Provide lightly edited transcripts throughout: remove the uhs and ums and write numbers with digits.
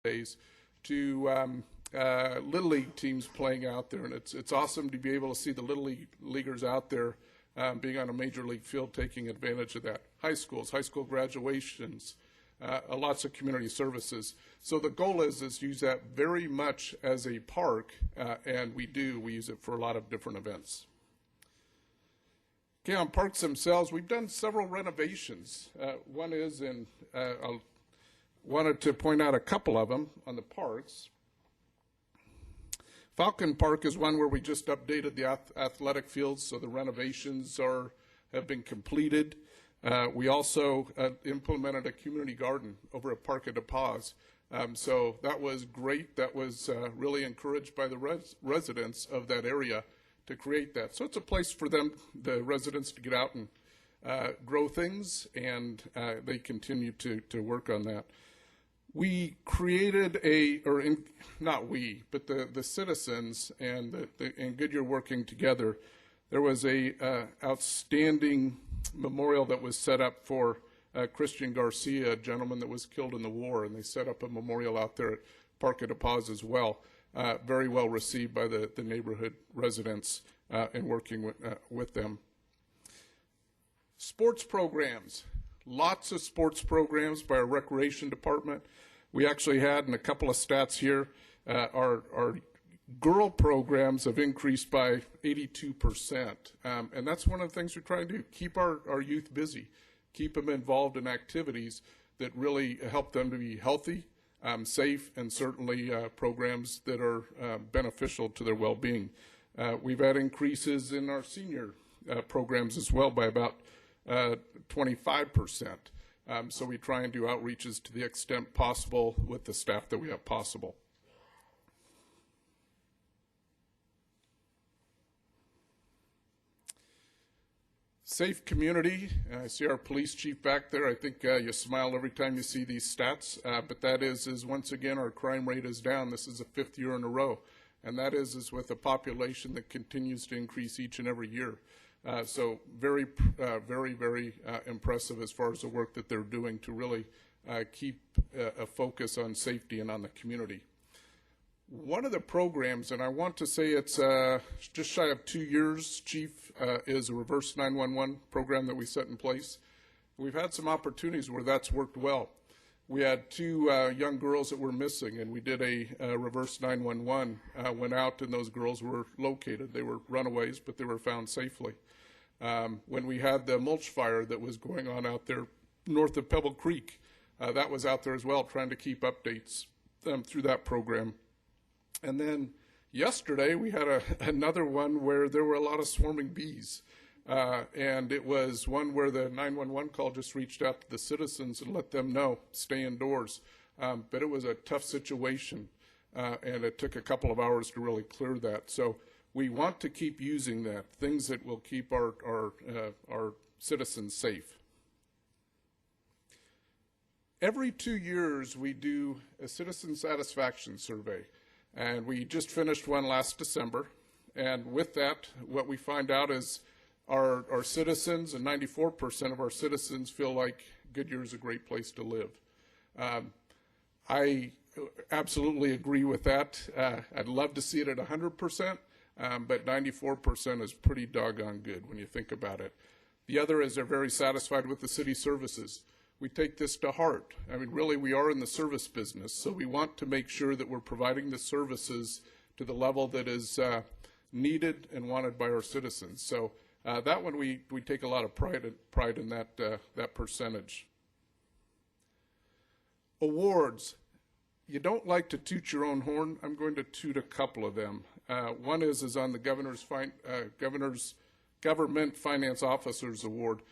days to Little League teams playing out there, and it's awesome to be able to see the Little Leaguers out there being on a major league field, taking advantage of that. High schools, high school graduations, lots of community services. So the goal is use that very much as a park, and we use it for a lot of different events. Okay, on parks themselves, we've done several renovations. One is I wanted to point out a couple of them on the parks. Falcon Park is one where we just updated the athletic fields, so the renovations have been completed. We also implemented a community garden over at Parc des Pas. So that was great. That was really encouraged by the residents of that area to create that. So it's a place for them, the residents, to get out and grow things, and they continue to work on that. We created not we, but the citizens and Goodyear working together, there was a outstanding memorial that was set up for Christian Garcia, a gentleman that was killed in the war, and they set up a memorial out there at Parc des Pas as well. Very well received by the neighborhood residents and working with them. Sports programs. Lots of sports programs by our recreation department. We actually had, in a couple of stats here, our girl programs have increased by 82%. And that's one of the things we're trying to do, keep our youth busy, keep them involved in activities that really help them to be healthy, safe, and certainly programs that are beneficial to their well-being. We've had increases in our senior programs as well by about 25%. So we try and do outreaches to the extent possible with the staff that we have possible. Safe community. I see our police chief back there. I think you smile every time you see these stats, but that is once again our crime rate is down. This is the 5th year in a row, and that is with a population that continues to increase each and every year. So very, very impressive as far as the work that they're doing to really keep a focus on safety and on the community. One of the programs, and I want to say it's just shy of 2 years, Chief, is a reverse 911 program that we set in place. We've had some opportunities where that's worked well. We had 2 young girls that were missing, and we did a reverse 911, went out, and those girls were located. They were runaways, but they were found safely. When we had the mulch fire that was going on out there north of Pebble Creek, that was out there as well, trying to keep updates through that program. And then yesterday we had another one where there were a lot of swarming bees. And it was one where the 911 call just reached out to the citizens and let them know, stay indoors. But it was a tough situation, and it took a couple of hours to really clear that. So we want to keep using that, things that will keep our citizens safe. Every 2 years we do a citizen satisfaction survey, and we just finished one last December. And with that, what we find out is our citizens, and 94% of our citizens feel like Goodyear is a great place to live. I absolutely agree with that. I'd love to see it at 100%, but 94% is pretty doggone good when you think about it. The other is they're very satisfied with the city services. We take this to heart. I mean, really, we are in the service business, so we want to make sure that we're providing the services to the level that is needed and wanted by our citizens. So that one we take a lot of pride in that percentage. Awards. You don't like to toot your own horn. I'm going to toot a couple of them. One is on the Governor's Government Finance Officers Award.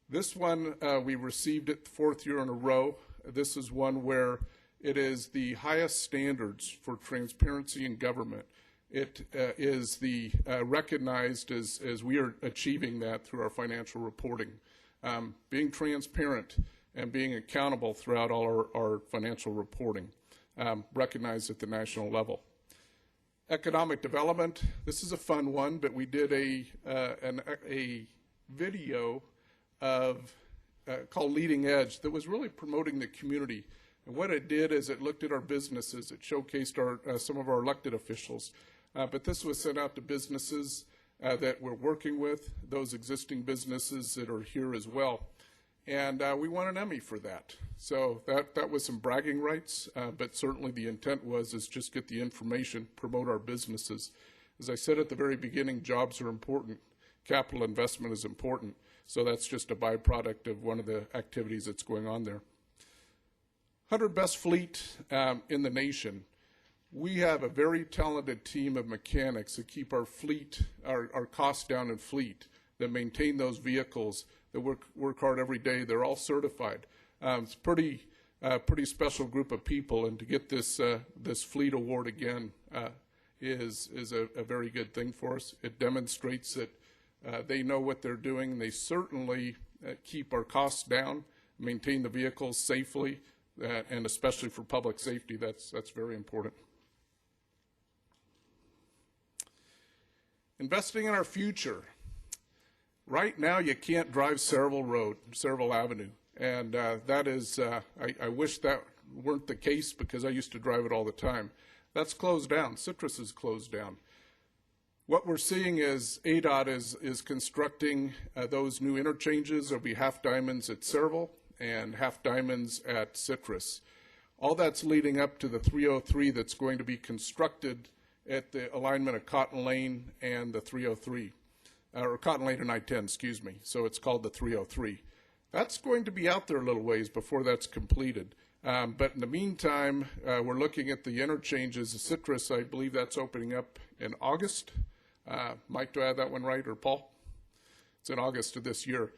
This one we received it the 4th year in a row. This is one where it is the highest standards for transparency in government. It is recognized as we are achieving that through our financial reporting. Being transparent and being accountable throughout all our financial reporting, recognized at the national level. Economic development, this is a fun one, but we did a video called Leading Edge that was really promoting the community And what it did is it looked at our businesses. It showcased some of our elected officials. But this was sent out to businesses that we're working with, those existing businesses that are here as well. And we won an Emmy for that. So that was some bragging rights, but certainly the intent is just get the information, promote our businesses. As I said at the very beginning, jobs are important. Capital investment is important. So that's just a byproduct of one of the activities that's going on there. 100 best fleet in the nation. We have a very talented team of mechanics that keep our fleet, our costs down in fleet, that maintain those vehicles, that work hard every day. They're all certified. It's pretty special group of people, and to get this fleet award again is a very good thing for us. It demonstrates that they know what they're doing. They certainly keep our costs down, maintain the vehicles safely, and especially for public safety, that's very important. Investing in our future. Right now, you can't drive Saraville Avenue, and that is, I wish that weren't the case because I used to drive it all the time. That's closed down. Citrus is closed down. What we're seeing is ADOT is constructing those new interchanges. There'll be half diamonds at Saraville and half diamonds at Citrus. All that's leading up to the 303 that's going to be constructed at the alignment of Cotton Lane and the 303, or Cotton Lane and I-10, excuse me. So it's called the 303. That's going to be out there a little ways before that's completed. But in the meantime, we're looking at the interchanges. The Citrus, I believe that's opening up in August. Mike, do I have that one right, or Paul? It's in August of this year.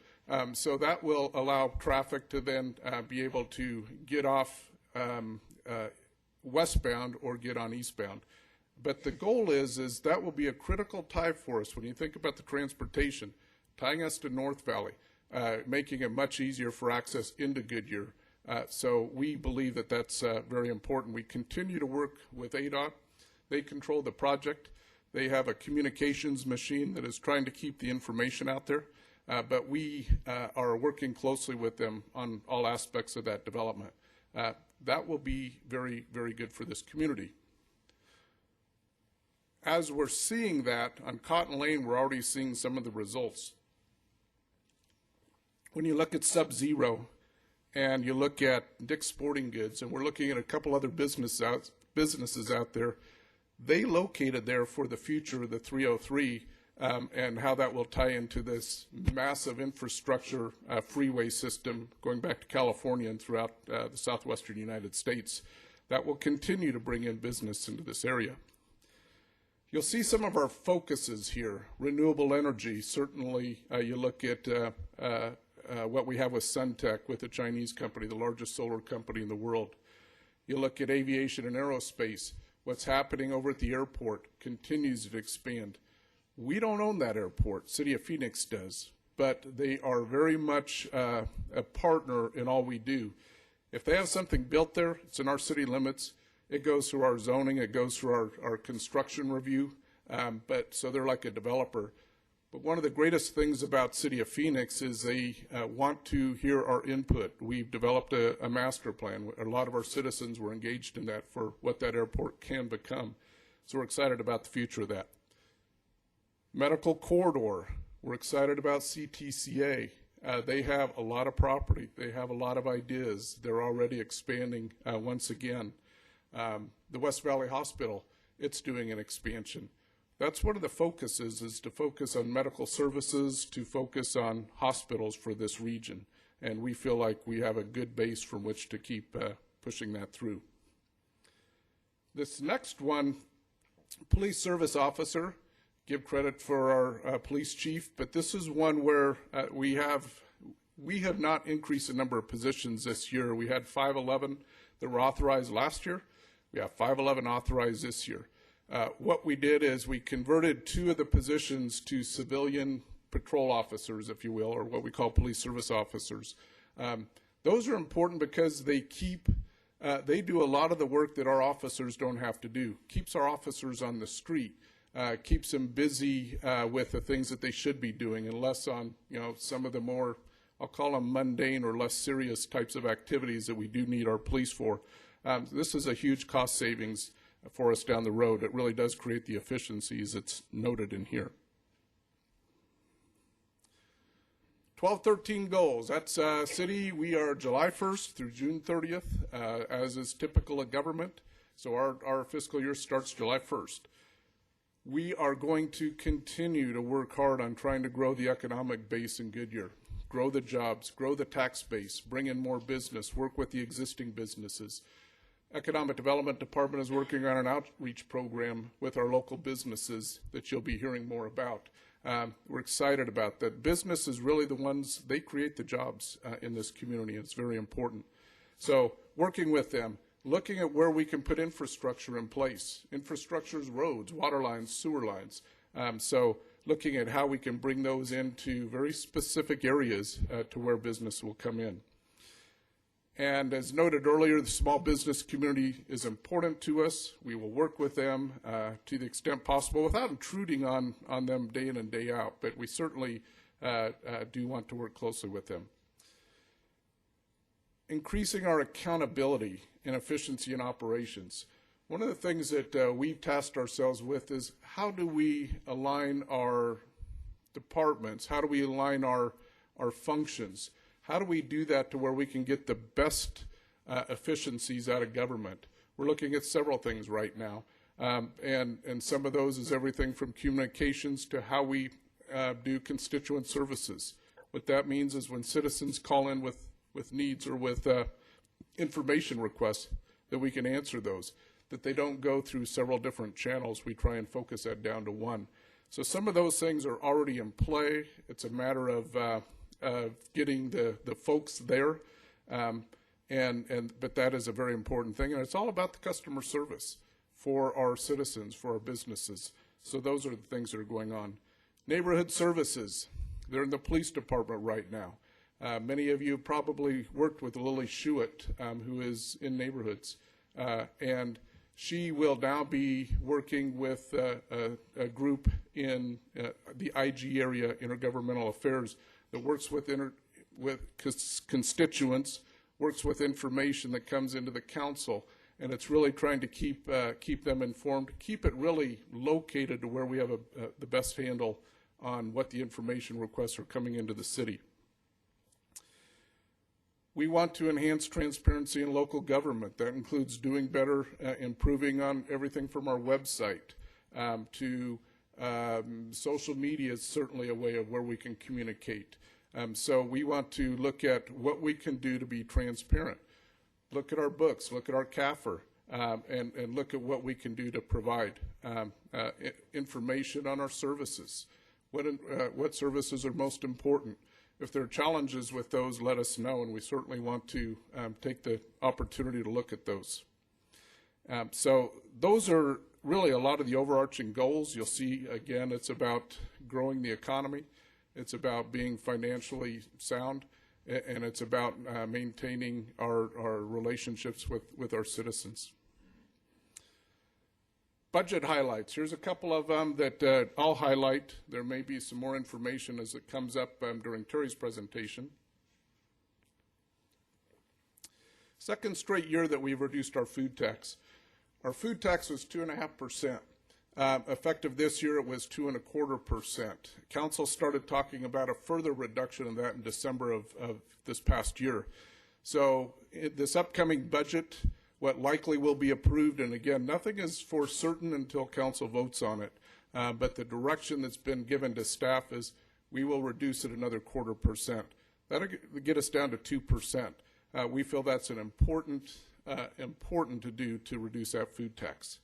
So that will allow traffic to then be able to get off westbound or get on eastbound. But the goal is that will be a critical tie for us when you think about the transportation, tying us to North Valley, making it much easier for access into Goodyear. So we believe that that's very important. We continue to work with ADOT. They control the project. They have a communications machine that is trying to keep the information out there. But we are working closely with them on all aspects of that development. That will be very, very good for this community. As we're seeing that on Cotton Lane, we're already seeing some of the results. When you look at Sub-Zero and you look at Dick's Sporting Goods, and we're looking at a couple other businesses out there, they located there for the future of the 303 and how that will tie into this massive infrastructure freeway system going back to California and throughout the southwestern United States that will continue to bring in business into this area. You'll see some of our focuses here. Renewable energy, certainly you look at what we have with Suntech, with a Chinese company, the largest solar company in the world. You look at aviation and aerospace. What's happening over at the airport continues to expand. We don't own that airport, City of Phoenix does, but they are very much a partner in all we do. If they have something built there, it's in our city limits. It goes through our zoning, it goes through our construction review, so they're like a developer. But one of the greatest things about City of Phoenix is they want to hear our input. We've developed a master plan. A lot of our citizens were engaged in that for what that airport can become. So we're excited about the future of that. Medical corridor, we're excited about CTCA. They have a lot of property. They have a lot of ideas. They're already expanding once again. The West Valley Hospital, it's doing an expansion. That's one of the focuses, is to focus on medical services, to focus on hospitals for this region. And we feel like we have a good base from which to keep pushing that through. This next one, police service officer, give credit for our police chief, but this is one where we have not increased the number of positions this year. We had 511 that were authorized last year. We have 511 authorized this year. What we did is we converted 2 of the positions to civilian patrol officers, if you will, or what we call police service officers. Those are important because they do a lot of the work that our officers don't have to do. Keeps our officers on the street, keeps them busy with the things that they should be doing, and less on some of the more I'll call them mundane or less serious types of activities that we do need our police for. This is a huge cost savings for us down the road. It really does create the efficiencies that's noted in here. 1213 goals. That's city. We are July 1st through June 30th, as is typical of government. So our fiscal year starts July 1st. We are going to continue to work hard on trying to grow the economic base in Goodyear, grow the jobs, grow the tax base, bring in more business, work with the existing businesses. Economic Development Department is working on an outreach program with our local businesses that you'll be hearing more about. We're excited about that. Business is really the ones, they create the jobs in this community. It's very important. So working with them, looking at where we can put infrastructure in place. Infrastructure is roads, water lines, sewer lines. So looking at how we can bring those into very specific areas to where business will come in. And as noted earlier, the small business community is important to us. We will work with them to the extent possible without intruding on them day in and day out, but we certainly do want to work closely with them. Increasing our accountability and efficiency in operations. One of the things that we've tasked ourselves with is how do we align our departments? How do we align our functions? How do we do that to where we can get the best efficiencies out of government? We're looking at several things right now, and some of those is everything from communications to how we do constituent services. What that means is when citizens call in with needs or with information requests, that we can answer those, that they don't go through several different channels. We try and focus that down to one. So some of those things are already in play. It's a matter of getting the folks there, but that is a very important thing, and it's all about the customer service for our citizens, for our businesses. So those are the things that are going on. Neighborhood services, they're in the police department right now. Many of you have probably worked with Lily Schuett, who is in neighborhoods, and she will now be working with a group in the IG area, Intergovernmental Affairs, that works with constituents, works with information that comes into the council, and it's really trying to keep them informed, keep it really located to where we have the best handle on what the information requests are coming into the city. We want to enhance transparency in local government. That includes doing better, improving on everything from our website to social media is certainly a way of where we can communicate. So we want to look at what we can do to be transparent. Look at our books, look at our CAFR, and look at what we can do to provide information on our services. What services are most important? If there are challenges with those, let us know, and we certainly want to take the opportunity to look at those. So those are really a lot of the overarching goals. You'll see, again, it's about growing the economy. It's about being financially sound, and it's about maintaining our relationships with our citizens. Budget highlights. Here's a couple of them that I'll highlight. There may be some more information as it comes up during Terry's presentation. Second straight year that we've reduced our food tax. Our food tax was 2.5%. Effective this year, it was 2.25%. Council started talking about a further reduction of that in December of this past year. So this upcoming budget, what likely will be approved, and again, nothing is for certain until council votes on it, but the direction that's been given to staff is we will reduce it another 0.25%. That'll get us down to 2%. We feel that's an important to do to reduce that food tax.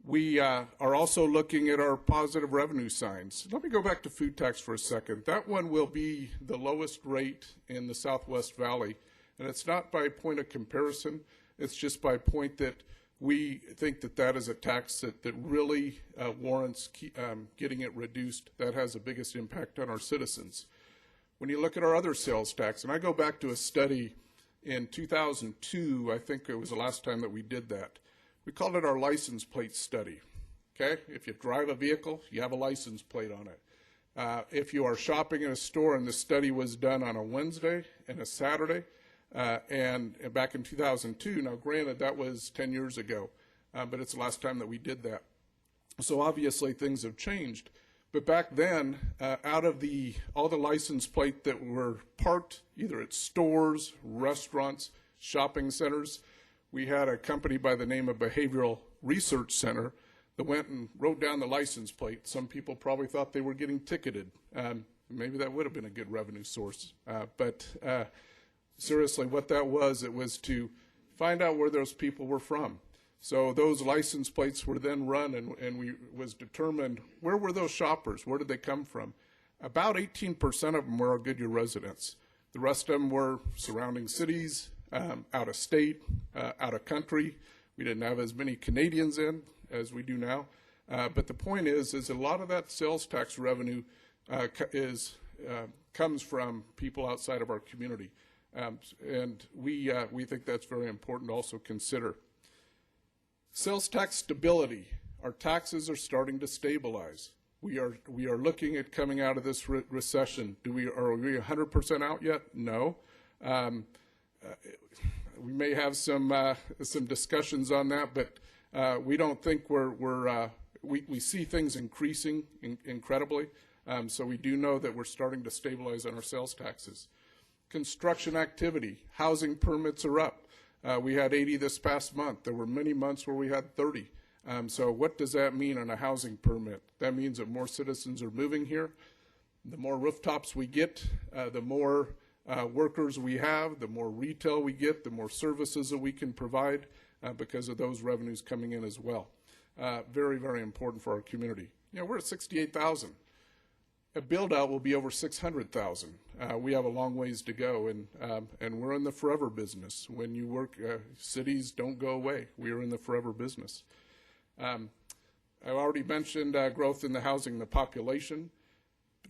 We are also looking at our positive revenue signs. Let me go back to food tax for a second. That one will be the lowest rate in the Southwest Valley. And it's not by point of comparison, it's just by point that we think that that is a tax that really warrants getting it reduced. That has the biggest impact on our citizens. When you look at our other sales tax, and I go back to a study in 2002, I think it was the last time that we did that. We called it our license plate study. Okay, if you drive a vehicle, you have a license plate on it. If you are shopping in a store, and the study was done on a Wednesday and a Saturday, and back in 2002, now granted that was 10 years ago, but it's the last time that we did that. So obviously things have changed. But back then, out of all the license plate that were parked either at stores, restaurants, shopping centers, we had a company by the name of Behavioral Research Center that went and wrote down the license plate. Some people probably thought they were getting ticketed. Maybe that would have been a good revenue source. But seriously, what that was, it was to find out where those people were from. So those license plates were then run, and we was determined where were those shoppers, where did they come from. About 18% of them were our Goodyear residents. The rest of them were surrounding cities, out of state, out of country. We didn't have as many Canadians in as we do now. But the point is a lot of that sales tax revenue comes from people outside of our community. And we think that's very important to also consider. Sales tax stability. Our taxes are starting to stabilize. We are looking at coming out of this recession. Are we 100% out yet? No. We may have some discussions on that, but we don't think we see things increasing incredibly. So we do know that we're starting to stabilize on our sales taxes. Construction activity, housing permits are up. We had 80 this past month. There were many months where we had 30. So what does that mean on a housing permit? That means that more citizens are moving here. The more rooftops we get, the more workers we have, the more retail we get, the more services that we can provide because of those revenues coming in as well. Very, very important for our community. We're at 68,000. A build-out will be over 600,000. We have a long ways to go, and we're in the forever business. When you work, cities don't go away. We are in the forever business. I already mentioned growth in the housing, the population.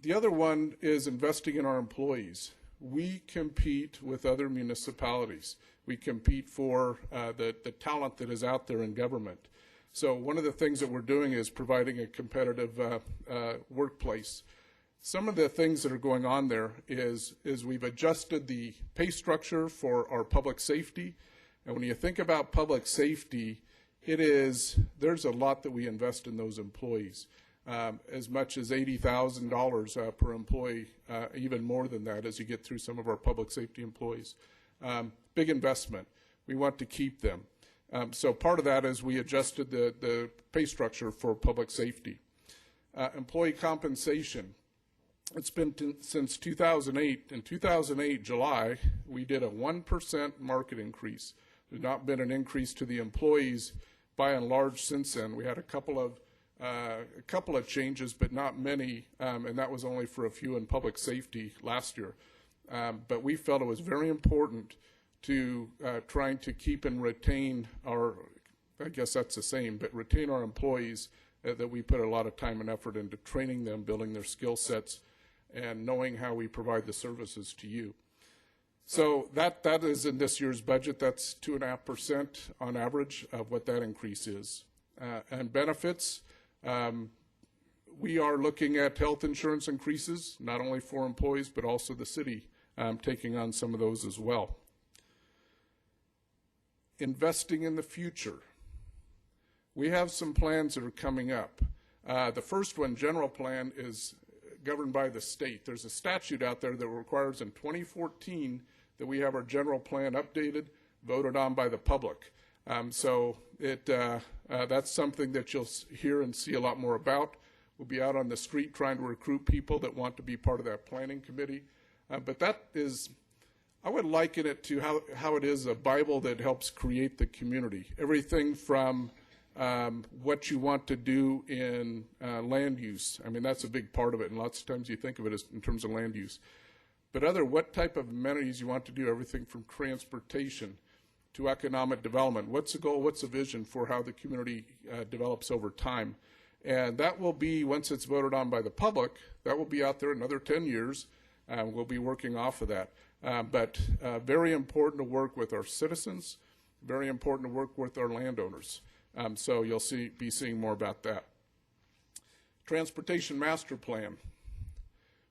The other one is investing in our employees. We compete with other municipalities. We compete for the talent that is out there in government. So one of the things that we're doing is providing a competitive workplace. Some of the things that are going on there is we've adjusted the pay structure for our public safety. And when you think about public safety, there's a lot that we invest in those employees. As much as $80,000 per employee, even more than that as you get through some of our public safety employees. Big investment. We want to keep them. So part of that is we adjusted the pay structure for public safety. Employee compensation. It's been since 2008. In 2008, July, we did a 1% market increase. There's not been an increase to the employees by and large since then. We had a couple of changes, but not many, and that was only for a few in public safety last year. But we felt it was very important to trying to keep and retain I guess that's the same, but retain our employees that we put a lot of time and effort into training them, building their skill sets, and knowing how we provide the services to you. So that is in this year's budget. That's 2.5% on average of what that increase is. And benefits, we are looking at health insurance increases, not only for employees, but also the city taking on some of those as well. Investing in the future. We have some plans that are coming up. The first one, general plan, is governed by the state. There's a statute out there that requires in 2014 that we have our general plan updated, voted on by the public. So that's something that you'll hear and see a lot more about. We'll be out on the street trying to recruit people that want to be part of that planning committee. But that is, I would liken it to how it is a Bible that helps create the community. Everything from what you want to do in land use. I mean, that's a big part of it, and lots of times you think of it as in terms of land use. But what type of amenities you want to do, everything from transportation to economic development. What's the goal, what's the vision for how the community develops over time? And that will be, once it's voted on by the public, that will be out there another 10 years. We'll be working off of that. But very important to work with our citizens, very important to work with our landowners. So you'll be seeing more about that. Transportation Master Plan.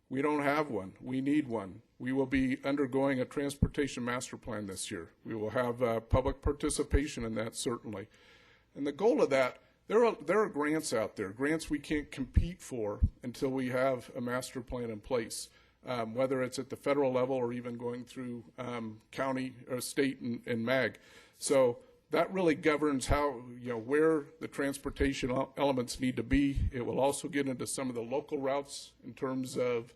We don't have one. We need one. We will be undergoing a transportation master plan this year. We will have public participation in that, certainly. And the goal of that, there are grants out there, grants we can't compete for until we have a master plan in place, whether it's at the federal level or even going through county or state and MAG. So that really governs how, where the transportation elements need to be. It will also get into some of the local routes in terms of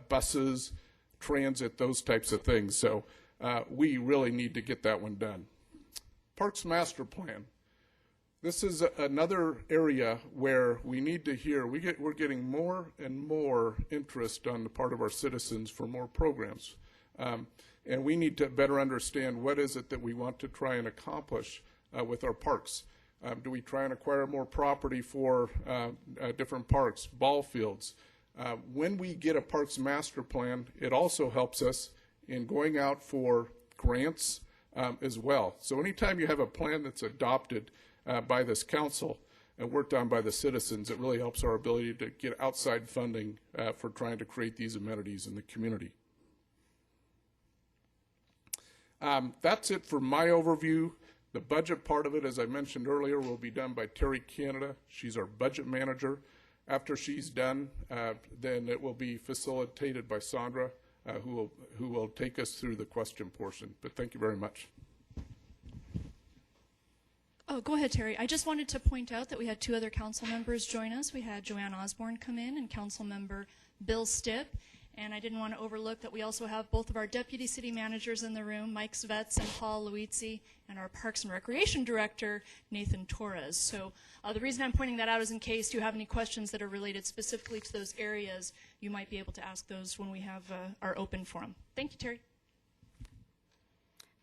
buses, transit, those types of things. So we really need to get that one done. Parks Master Plan. This is another area where we need to hear. We're getting more and more interest on the part of our citizens for more programs. And we need to better understand what is it that we want to try and accomplish with our parks. Do we try and acquire more property for different parks, ball fields? When we get a parks master plan, it also helps us in going out for grants as well. So anytime you have a plan that's adopted by this council and worked on by the citizens, it really helps our ability to get outside funding for trying to create these amenities in the community. That's it for my overview. The budget part of it, as I mentioned earlier, will be done by Terry Canada. She's our budget manager. After she's done, then it will be facilitated by Sandra, who will take us through the question portion. But thank you very much. Oh, go ahead, Terry. I just wanted to point out that we had two other council members join us. We had Joanne Osborne come in and council member Bill Stipp. And I didn't want to overlook that we also have both of our deputy city managers in the room, Mike Svets and Paul Luizzi, and our Parks and Recreation Director, Nathan Torres. So the reason I'm pointing that out is in case you have any questions that are related specifically to those areas, you might be able to ask those when we have our open forum. Thank you, Terry.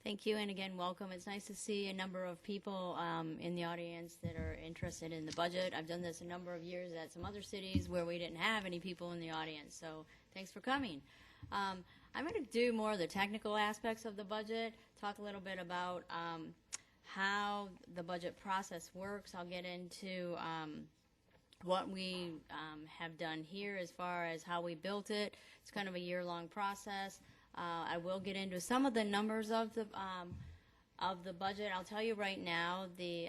Thank you, and again, welcome. It's nice to see a number of people in the audience that are interested in the budget. I've done this a number of years at some other cities where we didn't have any people in the audience, so thanks for coming. I'm going to do more of the technical aspects of the budget, talk a little bit about how the budget process works. I'll get into what we have done here as far as how we built it. It's kind of a year-long process. I will get into some of the numbers of the budget. I'll tell you right now, the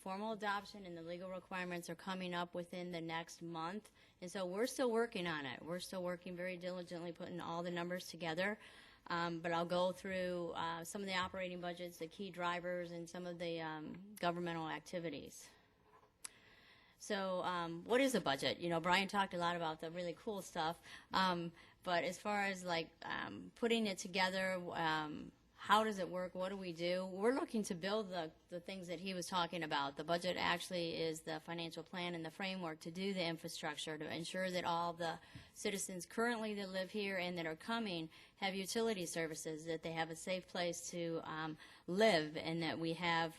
formal adoption and the legal requirements are coming up within the next month, and so we're still working on it. We're still working very diligently, putting all the numbers together. But I'll go through some of the operating budgets, the key drivers, and some of the governmental activities. So what is a budget? Brian talked a lot about the really cool stuff. But as far as putting it together, how does it work? What do we do? We're looking to build the things that he was talking about. The budget actually is the financial plan and the framework to do the infrastructure, to ensure that all the citizens currently that live here and that are coming have utility services, that they have a safe place to live, and that we have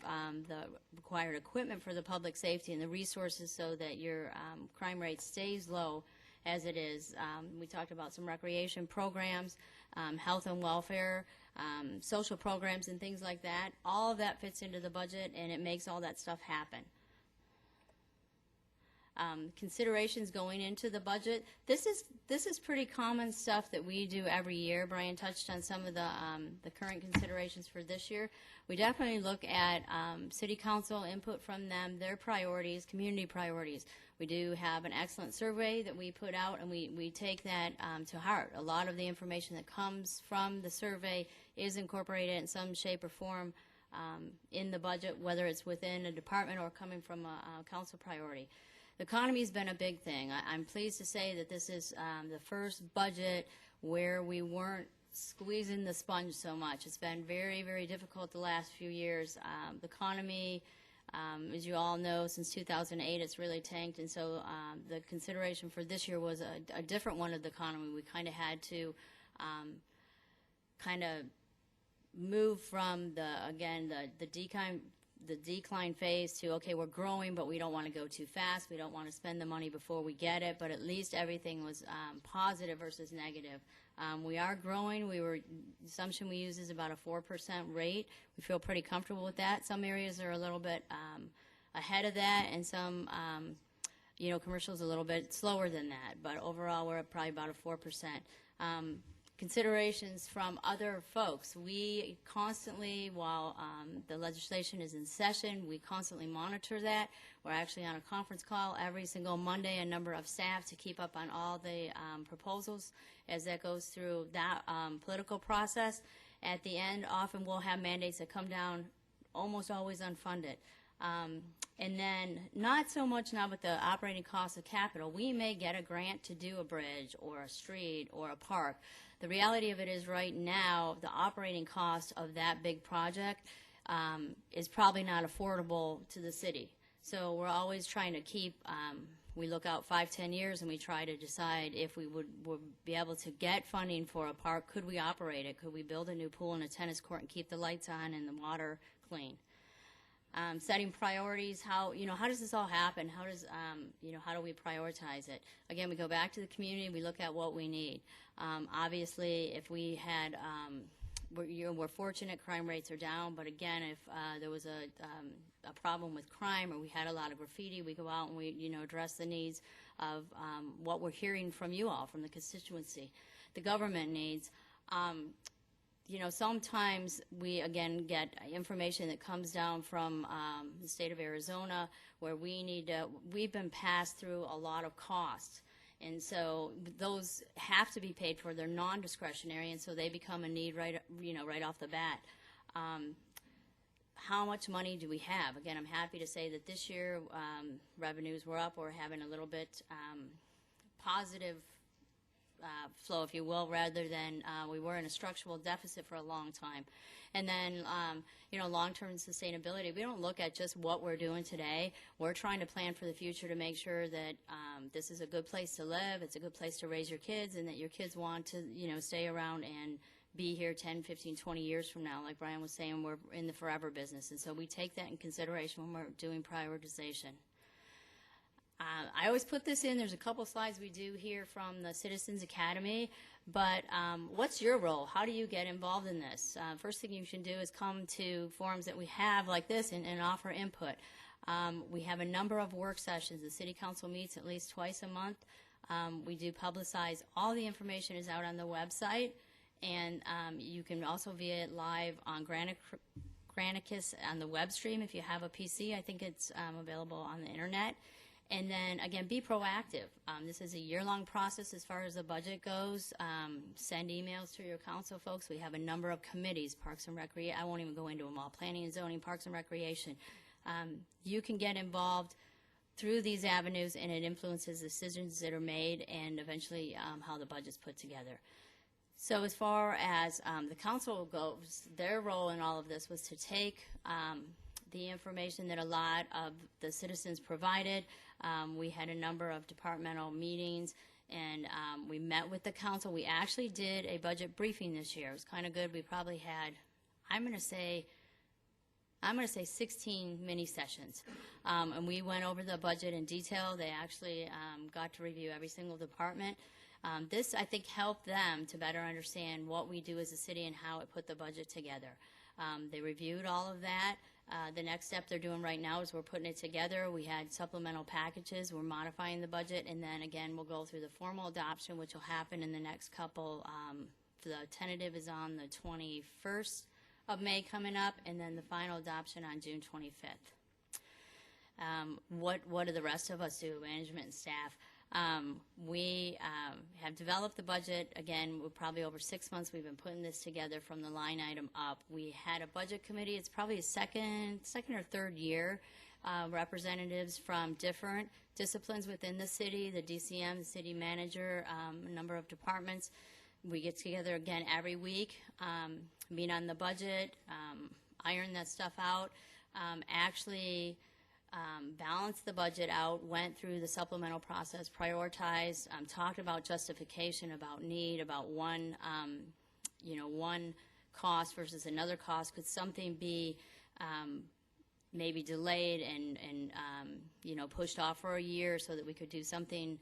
the required equipment for the public safety and the resources so that your crime rate stays low as it is. We talked about some recreation programs, health and welfare, social programs and things like that. All of that fits into the budget, and it makes all that stuff happen. Considerations going into the budget. This is pretty common stuff that we do every year. Brian touched on some of the current considerations for this year. We definitely look at city council input from them, their priorities, community priorities. We do have an excellent survey that we put out, and we take that to heart. A lot of the information that comes from the survey is incorporated in some shape or form in the budget, whether it's within a department or coming from a council priority. The economy's been a big thing. I'm pleased to say that this is the first budget where we weren't squeezing the sponge so much. It's been very, very difficult the last few years. The economy, as you all know, since 2008, it's really tanked, and so the consideration for this year was a different one of the economy. We kind of had to move from the decline phase to, okay, we're growing, but we don't want to go too fast. We don't want to spend the money before we get it, but at least everything was positive versus negative. We are growing. The assumption we use is about a 4% rate. We feel pretty comfortable with that. Some areas are a little bit ahead of that, and some, commercial's a little bit slower than that, but overall we're at probably about a 4%. Considerations from other folks. We constantly, while the legislation is in session, we constantly monitor that. We're actually on a conference call every single Monday, a number of staff to keep up on all the proposals as that goes through that political process. At the end, often we'll have mandates that come down almost always unfunded. And then not so much now with the operating costs of capital. We may get a grant to do a bridge or a street or a park. The reality of it is right now the operating cost of that big project is probably not affordable to the city. So we're always trying to keep, we look out 5-10 years and we try to decide if we would be able to get funding for a park. Could we operate it? Could we build a new pool and a tennis court and keep the lights on and the water clean? Setting priorities, how does this all happen? How does, how do we prioritize it? Again, we go back to the community, we look at what we need. Obviously, if we had, we're fortunate crime rates are down, but again, if there was a problem with crime or we had a lot of graffiti, we go out and we, address the needs of what we're hearing from you all, from the constituency, the government needs. Sometimes we, again, get information that comes down from the state of Arizona where we've been passed through a lot of costs. And so those have to be paid for. They're non-discretionary, and so they become a need right off the bat. How much money do we have? Again, I'm happy to say that this year revenues were up. We're having a little bit positive flow, if you will, rather than we were in a structural deficit for a long time. And then, long-term sustainability, we don't look at just what we're doing today. We're trying to plan for the future to make sure that this is a good place to live, it's a good place to raise your kids, and that your kids want to, stay around and be here 10, 15, 20 years from now. Like Brian was saying, we're in the forever business, and so we take that in consideration when we're doing prioritization. I always put this in. There's a couple slides we do here from the Citizens Academy, but what's your role? How do you get involved in this? First thing you should do is come to forums that we have like this and offer input. We have a number of work sessions. The City Council meets at least twice a month. We do publicize. All the information is out on the website, and you can also view it live on Granicus on the web stream if you have a PC. I think it's available on the internet. And then, again, be proactive. This is a year-long process as far as the budget goes. Send emails to your council folks. We have a number of committees, Parks and Recreation. I won't even go into them all. Planning and Zoning, Parks and Recreation. You can get involved through these avenues, and it influences decisions that are made and eventually how the budget's put together. So as far as the council goes, their role in all of this was to take the information that a lot of the citizens provided. We had a number of departmental meetings, and we met with the council. We actually did a budget briefing this year. It was kind of good. We probably had, I'm going to say 16 mini sessions. And we went over the budget in detail. They actually got to review every single department. This, I think, helped them to better understand what we do as a city and how it put the budget together. They reviewed all of that. The next step they're doing right now is we're putting it together. We had supplemental packages. We're modifying the budget, and then again we'll go through the formal adoption, which will happen in the next couple. The tentative is on the 21st of May coming up, and then the final adoption on June 25th. What do the rest of us do, management and staff? We have developed the budget. Again, we're probably over 6 months we've been putting this together from the line item up. We had a budget committee. It's probably a second or third year. Representatives from different disciplines within the city, the DCM, the city manager, a number of departments. We get together again every week, meet on the budget, iron that stuff out, balanced the budget out, went through the supplemental process, prioritized, talked about justification, about need, about one cost versus another cost. Could something be maybe delayed and pushed off for a year so that we could do something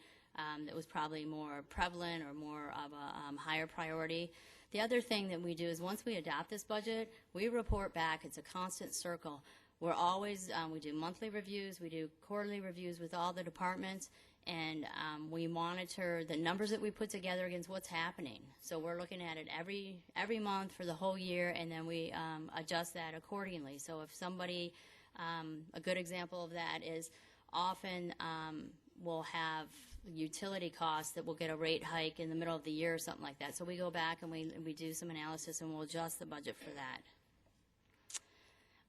that was probably more prevalent or more of a higher priority? The other thing that we do is once we adopt this budget, we report back. It's a constant circle. we're always, we do monthly reviews, we do quarterly reviews with all the departments, and we monitor the numbers that we put together against what's happening. So we're looking at it every month for the whole year, and then we adjust that accordingly. So if somebody, a good example of that is often we'll have utility costs that will get a rate hike in the middle of the year or something like that. So we go back and we do some analysis and we'll adjust the budget for that.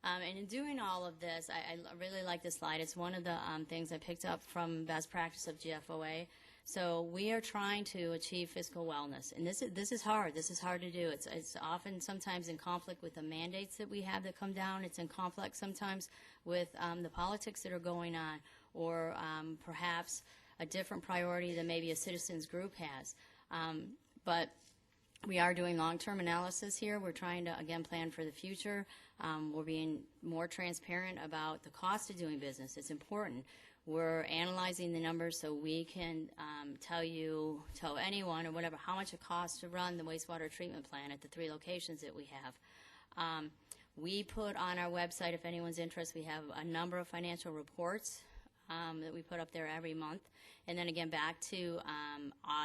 And in doing all of this, I really like this slide. It's one of the things I picked up from best practice of GFOA. So we are trying to achieve fiscal wellness, and this is hard. This is hard to do. It's often sometimes in conflict with the mandates that we have that come down. It's in conflict sometimes with the politics that are going on, or perhaps a different priority than maybe a citizens group has. But we are doing long-term analysis here. We're trying to, again, plan for the future. We're being more transparent about the cost of doing business. It's important. We're analyzing the numbers so we can tell anyone or whatever how much it costs to run the wastewater treatment plant at the 3 locations that we have. We put on our website, if anyone's interested, we have a number of financial reports that we put up there every month. And then again, back to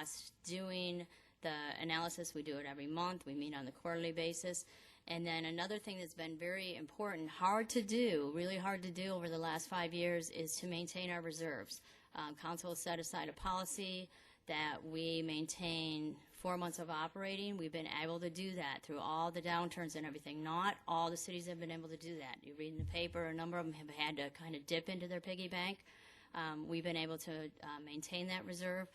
us doing the analysis, we do it every month. We meet on the quarterly basis. And then another thing that's been very important, hard to do, really hard to do over the last 5 years, is to maintain our reserves. Council has set aside a policy that we maintain 4 months of operating. We've been able to do that through all the downturns and everything. Not all the cities have been able to do that. You read in the paper, a number of them have had to kind of dip into their piggy bank. We've been able to maintain that reserve.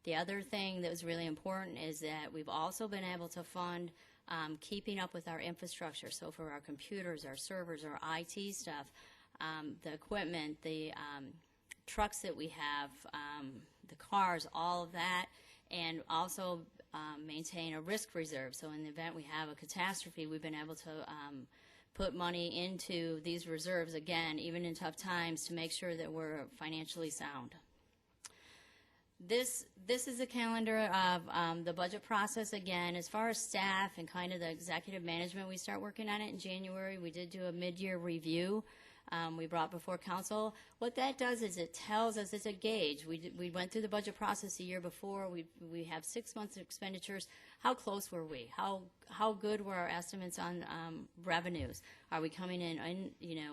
The other thing that was really important is that we've also been able to fund keeping up with our infrastructure. So for our computers, our servers, our IT stuff, the equipment, the trucks that we have, the cars, all of that, and also maintain a risk reserve. So in the event we have a catastrophe, we've been able to put money into these reserves, again, even in tough times, to make sure that we're financially sound. This is a calendar of the budget process. Again, as far as staff and kind of the executive management, we start working on it in January. We did do a mid-year review we brought before council. What that does is it tells us, it's a gauge. We went through the budget process the year before. We have 6 months of expenditures. How close were we? How good were our estimates on revenues? Are we coming in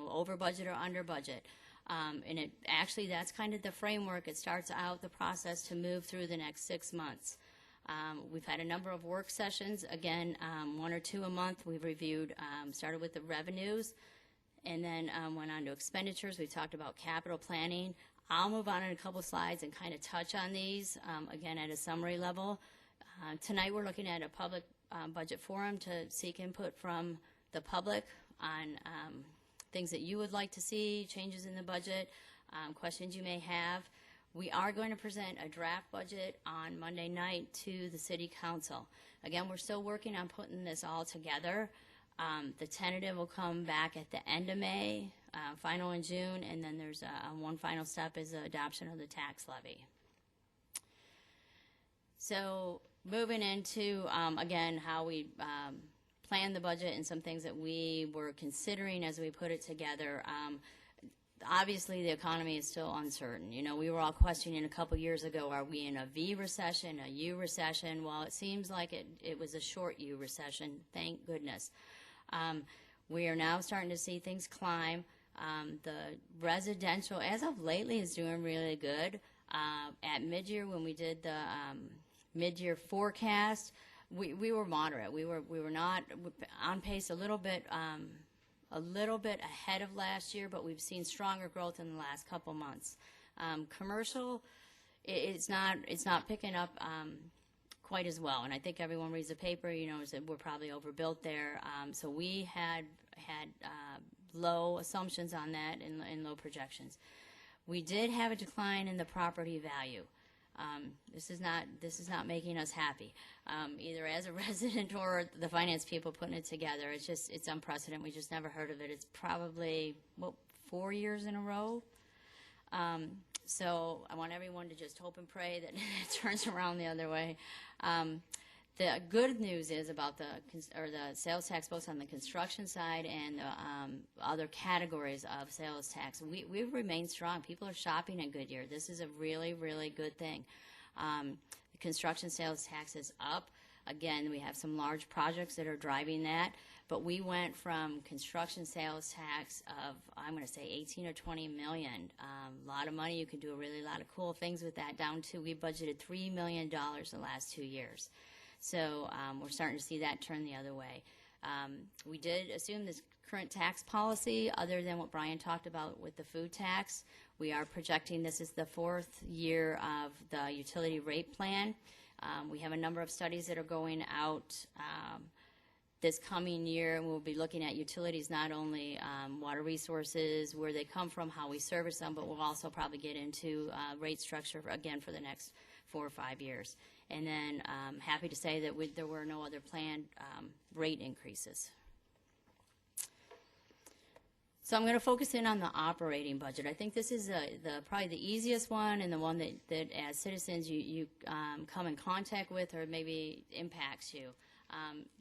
over budget or under budget? And it actually, that's kind of the framework. It starts out the process to move through the next 6 months. We've had a number of work sessions, again, 1 or 2 a month. We've reviewed, started with the revenues, and then went on to expenditures. We talked about capital planning. I'll move on in a couple slides and kind of touch on these, again, at a summary level. Tonight we're looking at a public budget forum to seek input from the public on things that you would like to see, changes in the budget, questions you may have. We are going to present a draft budget on Monday night to the City Council. Again, we're still working on putting this all together. The tentative will come back at the end of May, final in June, and then there's one final step is the adoption of the tax levy. So moving into, again, how we plan the budget and some things that we were considering as we put it together. Obviously, the economy is still uncertain. We were all questioning a couple years ago, are we in a V recession, a U recession? Well, it seems like it was a short U recession, thank goodness. We are now starting to see things climb. The residential, as of lately, is doing really good. At mid-year, when we did the mid-year forecast, we were moderate. We were not on pace a little bit ahead of last year, but we've seen stronger growth in the last couple months. Commercial, it's not picking up quite as well, and I think everyone reads the paper, that we're probably overbuilt there. So we had low assumptions on that and low projections. We did have a decline in the property value. This is not making us happy, either as a resident or the finance people putting it together. It's unprecedented. We just never heard of it. It's probably 4 years in a row. So I want everyone to just hope and pray that it turns around the other way. The good news is about the sales tax, both on the construction side and other categories of sales tax. We've remained strong. People are shopping at Goodyear. This is a really, really good thing. The construction sales tax is up. Again, we have some large projects that are driving that. But we went from construction sales tax of, I'm going to say 18 or 20 million. A lot of money. You can do a really lot of cool things with that, down to we budgeted $3 million the last 2 years. So we're starting to see that turn the other way. We did assume this current tax policy, other than what Brian talked about with the food tax. We are projecting this is the 4th year of the utility rate plan. We have a number of studies that are going out this coming year, and we'll be looking at utilities, not only water resources, where they come from, how we service them, but we'll also probably get into rate structure, again, for the next 4 or 5 years. And then happy to say that there were no other planned rate increases. So I'm going to focus in on the operating budget. I think this is probably the easiest one, and the one that as citizens you come in contact with or maybe impacts you.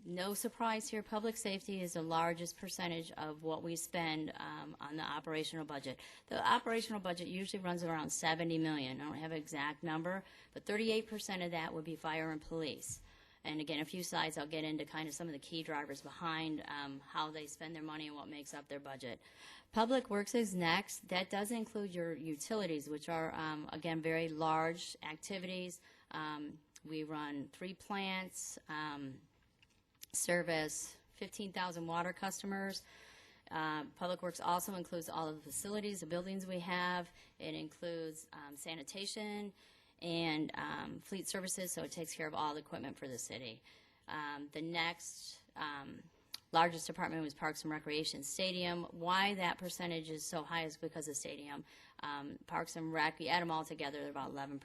No surprise here, public safety is the largest percentage of what we spend on the operational budget. The operational budget usually runs around $70 million. I don't have an exact number, but 38% of that would be fire and police. And again, a few slides I'll get into kind of some of the key drivers behind how they spend their money and what makes up their budget. Public Works is next. That does include your utilities, which are, again, very large activities. We run 3 plants, service 15,000 water customers. Public Works also includes all of the facilities, the buildings we have. It includes sanitation and fleet services, so it takes care of all the equipment for the city. The next largest department was Parks and Recreation. Stadium. Why that percentage is so high is because of stadium. Parks and Rec, we add them all together, they're about 11%.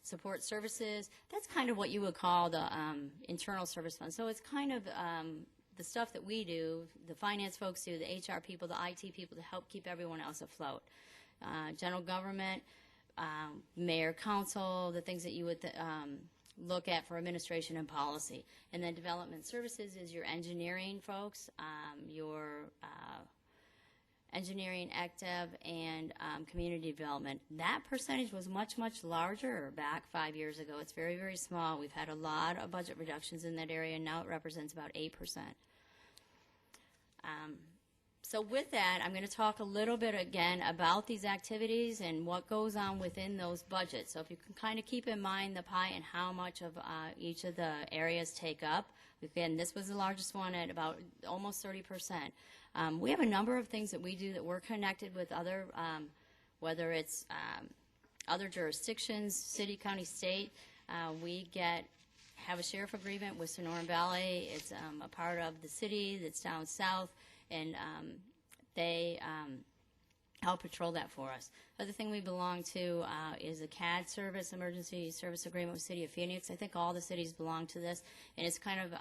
Support services, that's kind of what you would call the internal service fund. So it's kind of the stuff that we do, the finance folks do, the HR people, the IT people, to help keep everyone else afloat. General government, mayor, council, the things that you would look at for administration and policy. And then development services is your engineering folks, your engineering, active, and community development. That percentage was much, much larger back 5 years ago. It's very, very small. We've had a lot of budget reductions in that area, and now it represents about 8%. So with that, I'm going to talk a little bit again about these activities and what goes on within those budgets. So if you can kind of keep in mind the pie and how much of each of the areas take up. Again, this was the largest one at about almost 30%. We have a number of things that we do that we're connected with other, whether it's other jurisdictions, city, county, state. We have a sheriff agreement with Sonoran Valley. It's a part of the city that's down south, and they help patrol that for us. Other thing we belong to is a CAD service, Emergency Service Agreement with City of Phoenix. I think all the cities belong to this, and it's kind of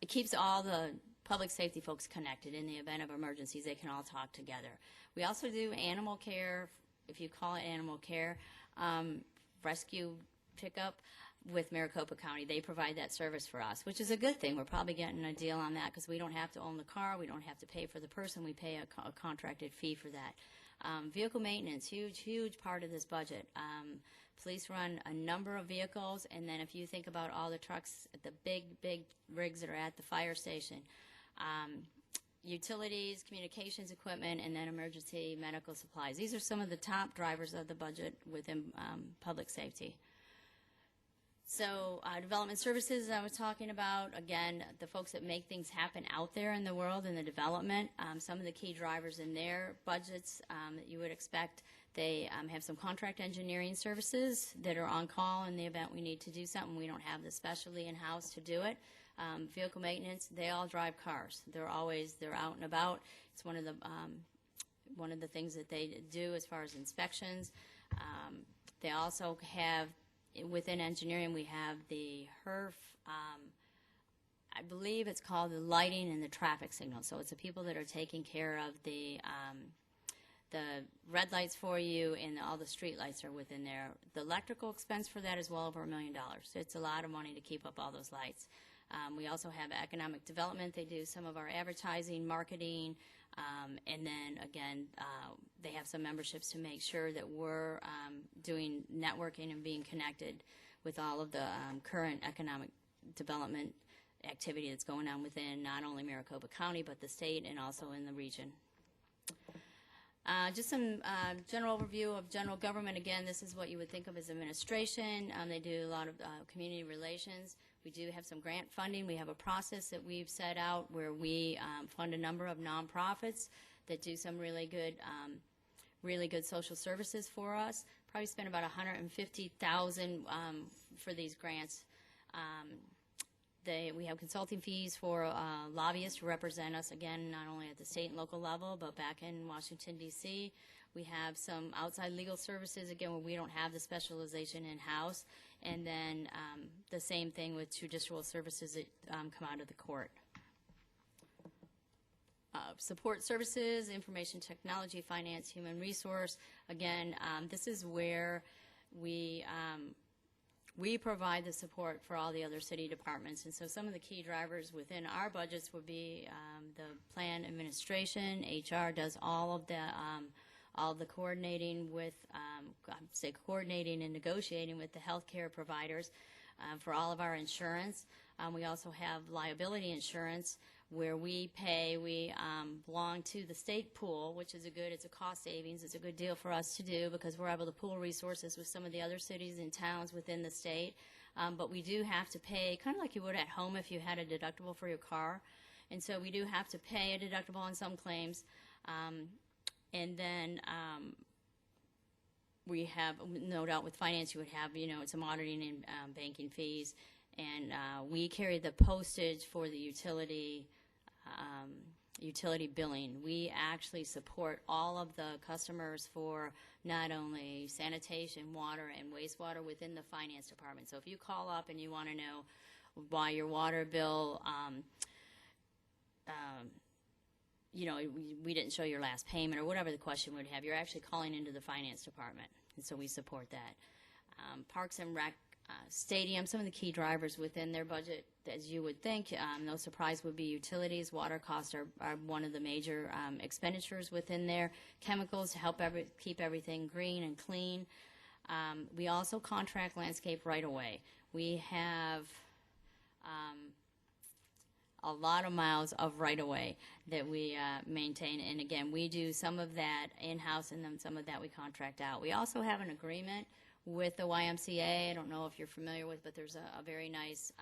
it keeps all the public safety folks connected. In the event of emergencies, they can all talk together. We also do animal care, if you call it animal care, rescue pickup with Maricopa County. They provide that service for us, which is a good thing. We're probably getting a deal on that because we don't have to own the car. We don't have to pay for the person. We pay a contracted fee for that. Vehicle maintenance, huge part of this budget. Police run a number of vehicles, and then if you think about all the trucks, the big rigs that are at the fire station, utilities, communications equipment, and then emergency medical supplies. These are some of the top drivers of the budget within public safety. So development services I was talking about, again, the folks that make things happen out there in the world in the development, some of the key drivers in their budgets that you would expect. They have some contract engineering services that are on call in the event we need to do something. We don't have the specialty in-house to do it. Vehicle maintenance, they all drive cars. They're out and about. It's one of the things that they do as far as inspections. They also have, within engineering, we have the HERF, I believe it's called the lighting and the traffic signal. So it's the people that are taking care of the the red lights for you, and all the street lights are within there. The electrical expense for that is well over $1 million. It's a lot of money to keep up all those lights. We also have economic development. They do some of our advertising, marketing, and then again, they have some memberships to make sure that we're doing networking and being connected with all of the current economic development activity that's going on within not only Maricopa County, but the state and also in the region. Just some general overview of general government. Again, this is what you would think of as administration. They do a lot of community relations. We do have some grant funding. We have a process that we've set out where we fund a number of nonprofits that do some really good social services for us. Probably spent about $150,000 for these grants. We have consulting fees for lobbyists to represent us, again, not only at the state and local level, but back in Washington, D.C. We have some outside legal services, again, where we don't have the specialization in-house. And then the same thing with judicial services that come out of the court. Support services, information technology, finance, human resource. Again, this is where we provide the support for all the other city departments. And so some of the key drivers within our budgets would be the plan administration. HR does all of the coordinating with, coordinating and negotiating with the healthcare providers for all of our insurance. We also have liability insurance where we belong to the state pool, which is it's a cost savings. It's a good deal for us to do because we're able to pool resources with some of the other cities and towns within the state. But we do have to pay, kind of like you would at home if you had a deductible for your car. And so we do have to pay a deductible on some claims. And then we have, no doubt with finance, you would have, some auditing and banking fees. And we carry the postage for the utility billing. We actually support all of the customers for not only sanitation, water, and wastewater within the finance department. So if you call up and you want to know why your water bill, we didn't show your last payment or whatever the question would have, you're actually calling into the finance department. And so we support that. Parks and Rec Stadium, some of the key drivers within their budget, as you would think, no surprise, would be utilities. Water costs are one of the major expenditures within there. Chemicals to help keep everything green and clean. We also contract landscape right away. We have a lot of miles of right-of-way that we maintain. And again, we do some of that in-house and then some of that we contract out. We also have an agreement with the YMCA. I don't know if you're familiar with, but there's a very nice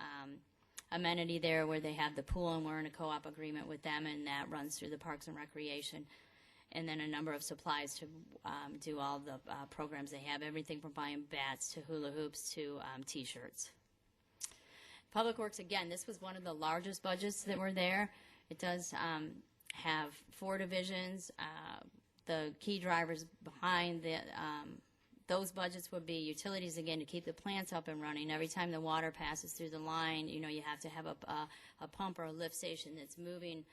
amenity there where they have the pool, and we're in a co-op agreement with them, and that runs through the Parks and Recreation. And then a number of supplies to do all the programs they have, everything from buying bats to hula hoops to T-shirts. Public Works, again, this was one of the largest budgets that were there. It does have 4 divisions. The key drivers behind those budgets would be utilities, again, to keep the plants up and running. Every time the water passes through the line, you have to have a pump or a lift station that's moving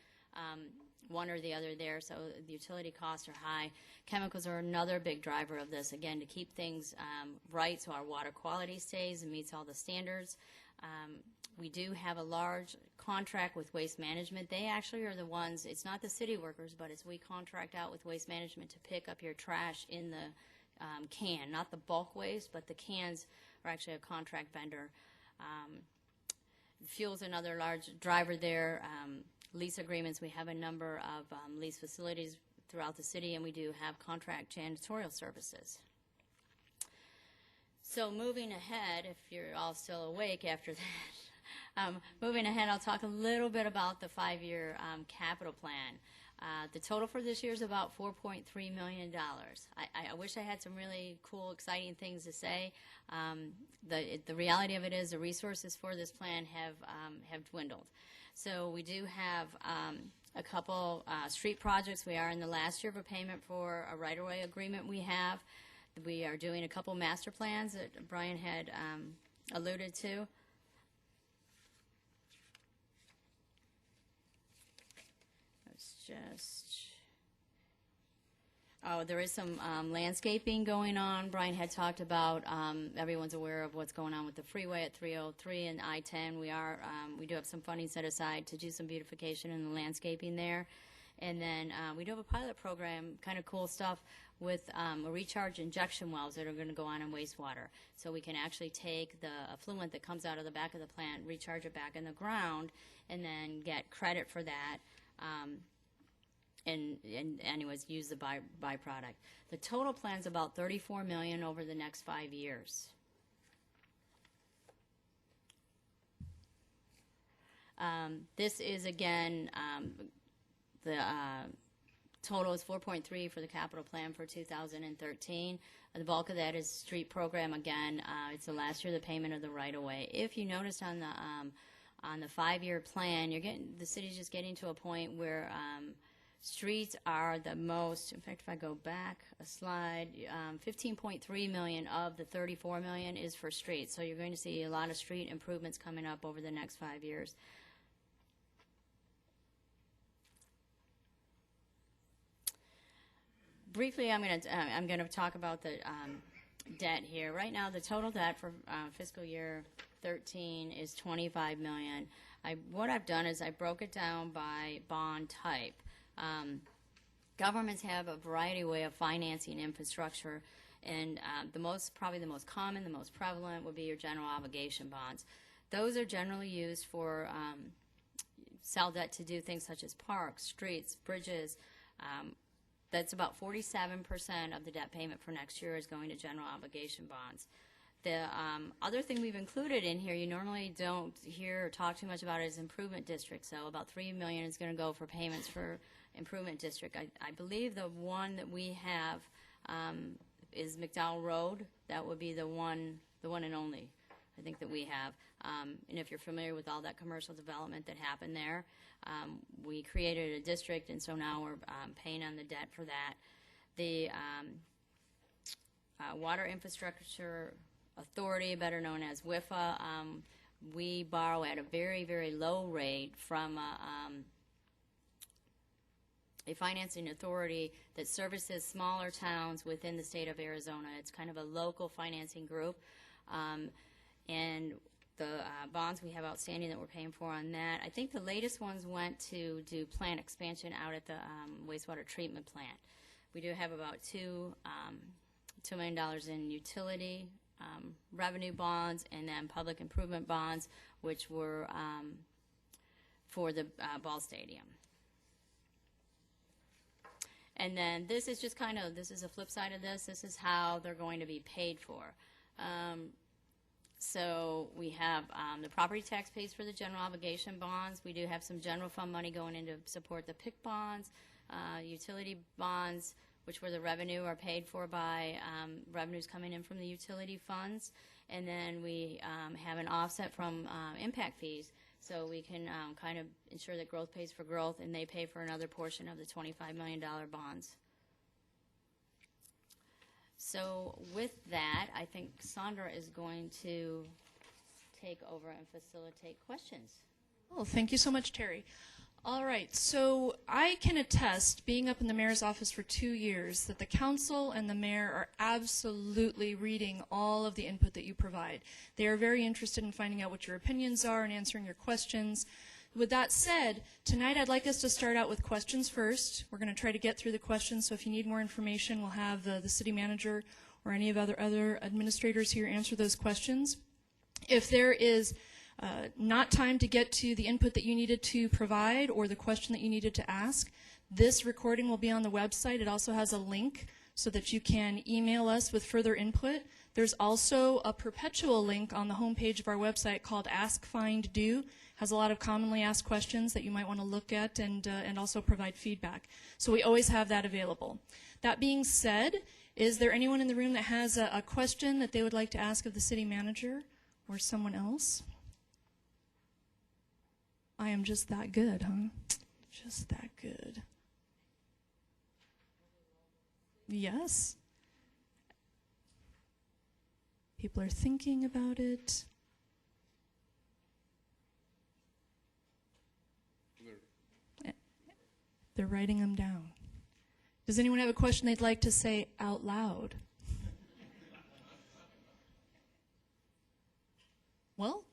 one or the other there, so the utility costs are high. Chemicals are another big driver of this, again, to keep things right so our water quality stays and meets all the standards. We do have a large contract with Waste Management. They actually are the ones, it's not the city workers, but it's we contract out with Waste Management to pick up your trash in the can, not the bulk waste, but the cans are actually a contract vendor. Fuel's another large driver there. Lease agreements, we have a number of lease facilities throughout the city, and we do have contract janitorial services. So moving ahead, if you're all still awake after that, moving ahead, I'll talk a little bit about the 5-year capital plan. The total for this year is about $4.3 million. I wish I had some really cool, exciting things to say. The reality of it is the resources for this plan have dwindled. So we do have a couple street projects. We are in the last year of a payment for a right-of-way agreement we have. We are doing a couple master plans that Brian had alluded to. Oh, there is some landscaping going on. Brian had talked about, everyone's aware of what's going on with the freeway at 303 and I-10. We do have some funding set aside to do some beautification and the landscaping there. And then we do have a pilot program, kind of cool stuff, with a recharge injection wells that are going to go on in wastewater. So we can actually take the effluent that comes out of the back of the plant, recharge it back in the ground, and then get credit for that. And anyways, use the byproduct. The total plan's about $34 million over the next 5 years. This is again the total is 4.3 for the capital plan for 2013. The bulk of that is street program. Again, it's the last year of the payment of the right of way. If you noticed on the 5-year plan, the city's just getting to a point where streets are the most. In fact, if I go back a slide, 15.3 million of the 34 million is for streets. So you're going to see a lot of street improvements coming up over the next 5 years. Briefly, I'm going to talk about the debt here. Right now, the total debt for fiscal year 13 is 25 million. What I've done is I broke it down by bond type. Governments have a variety of way of financing infrastructure, and probably the most common, the most prevalent would be your general obligation bonds. Those are generally used for sell debt to do things such as parks, streets, bridges. That's about 47% of the debt payment for next year is going to general obligation bonds. The other thing we've included in here, you normally don't hear or talk too much about, is improvement district. So about $3 million is going to go for payments for improvement district. I believe the one that we have is McDowell Road. That would be the one and only, I think, that we have. And if you're familiar with all that commercial development that happened there, we created a district, and so now we're paying on the debt for that. The Water Infrastructure Authority, better known as WIFA, we borrow at a very, very low rate from a financing authority that services smaller towns within the state of Arizona. It's kind of a local financing group. And the bonds we have outstanding that we're paying for on that, I think the latest ones went to do plant expansion out at the wastewater treatment plant. We do have about $2 million in utility revenue bonds, and then public improvement bonds, which were for the ball stadium. And then this is just this is a flip side of this. This is how they're going to be paid for. So we have the property tax pays for the general obligation bonds. We do have some general fund money going in to support the PIC bonds, utility bonds, which where the revenue are paid for by revenues coming in from the utility funds. And then we have an offset from impact fees, so we can kind of ensure that growth pays for growth, and they pay for another portion of the $25 million bonds. So with that, I think Sandra is going to take over and facilitate questions. Oh, thank you so much, Terry. All right, so I can attest, being up in the mayor's office for 2 years, that the council and the mayor are absolutely reading all of the input that you provide. They are very interested in finding out what your opinions are and answering your questions. With that said, tonight I'd like us to start out with questions first. We're going to try to get through the questions, so if you need more information, we'll have the city manager or any of other administrators here answer those questions. If there is not time to get to the input that you needed to provide or the question that you needed to ask, this recording will be on the website. It also has a link so that you can email us with further input. There's also a perpetual link on the homepage of our website called Ask, Find, Do. Has a lot of commonly asked questions that you might want to look at and also provide feedback. So we always have that available. That being said, is there anyone in the room that has a question that they would like to ask of the city manager or someone else? I am just that good, huh? Just that good. Yes. People are thinking about it. They're writing them down. Does anyone have a question they'd like to say out loud? Well,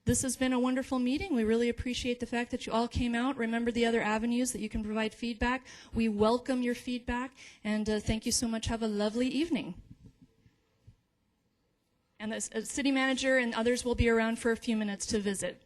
this has been a wonderful meeting. We really appreciate the fact that you all came out. Remember the other avenues that you can provide feedback. We welcome your feedback, and thank you so much. Have a lovely evening. And the city manager and others will be around for a few minutes to visit.